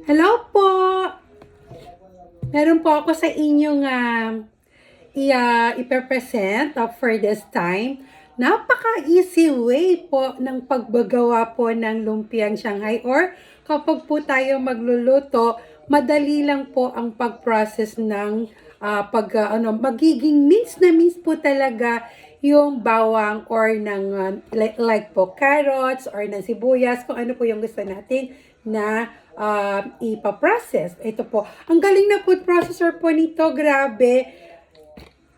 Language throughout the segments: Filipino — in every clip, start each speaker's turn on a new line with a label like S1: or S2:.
S1: Hello po! Meron po ako sa inyong i-present for this time. Napaka-easy way po ng pagbagawa po ng lumpiang Shanghai or kapag po tayo magluluto, madali lang po ang pag-process ng magiging mince na mince po talaga yung bawang or ng like po carrots or ng sibuyas, kung ano po yung gusto natin na ipaprocess. Ito po. Ang galing na food processor po nito. Grabe.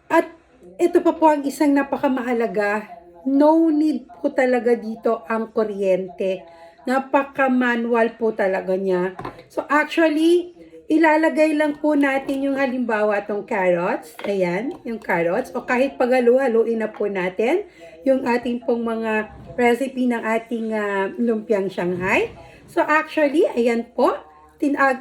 S1: At ito pa po ang isang napakamahalaga. No need po talaga dito ang kuryente. Napaka-manual po talaga niya. So actually, ilalagay lang po natin yung halimbawa itong carrots. Ayan, yung carrots. O kahit paghalu-haluin na po natin yung ating pong mga recipe ng ating lumpiang Shanghai. So actually, ayan po.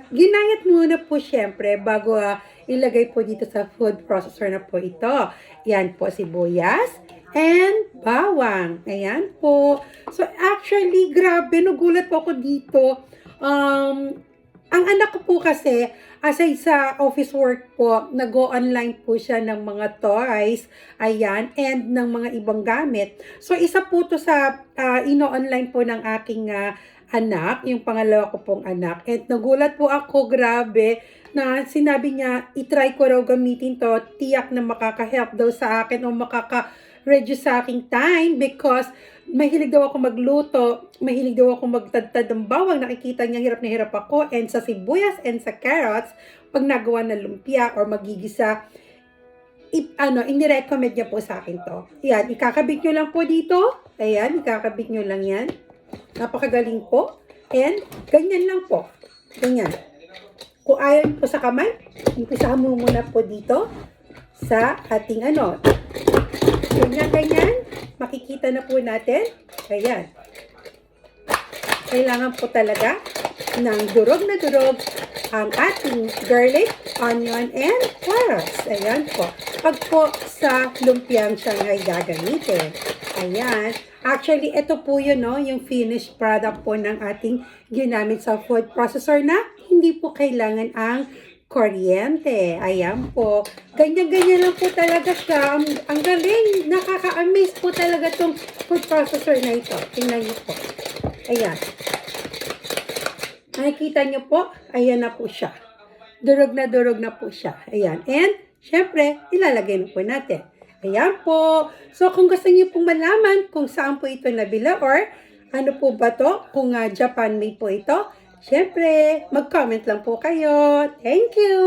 S1: Ginayat muna po syempre bago ilagay po dito sa food processor na po ito. Ayan po sibuyas and bawang. Ayan po. So actually, grabe, nagulat po ako dito. Ang anak ko po kasi, aside sa office work po, nag-go online po siya ng mga toys, ayan, and ng mga ibang gamit. So, isa po to sa ino-online po ng aking anak, yung pangalawa ko pong anak. And nagulat po ako, grabe, na sinabi niya, itry ko raw gamitin to, tiyak na makaka-help daw sa akin o makaka-reduce sa aking time because mahilig daw ako magluto, mahilig daw ako magtadtad ng bawang, nakikita niya hirap na hirap ako, and sa sibuyas and sa carrots, pag nagawa ng lumpia or magigisa, inirecommend niya po sa akin to. Yan, ikakabit nyo lang po dito. Ayan, ikakabit nyo lang yan. Napakagaling po. And, ganyan lang po. Ganyan. Kung ayaw po sa kamay, umpisahan mo muna po dito sa ating ganyan. Makikita na po natin. Ayan. Kailangan po talaga ng durog na durog ang ating garlic, onion, and carrots. Ayan po. Pag po sa lumpiang Shanghai gagamitin. Ayan. Actually, ito po yun, no, yung finished product po ng ating ginamit sa food processor na hindi po kailangan ang kuryente. Ayan po. Ganyan-ganyan lang po talaga siya. Ang galing. Nakaka-amaze po talaga itong food processor na ito. Tingnan niyo po. Ayan. Nakikita niyo po. Ayan na po siya. Durog na po siya. Ayan. And, syempre, ilalagay na po natin. Ayan po. So, kung gusto niyo pong malaman kung saan po ito nabila or ano po ba to, kung Japan made po ito, syempre, mag-comment lang po kayo. Thank you!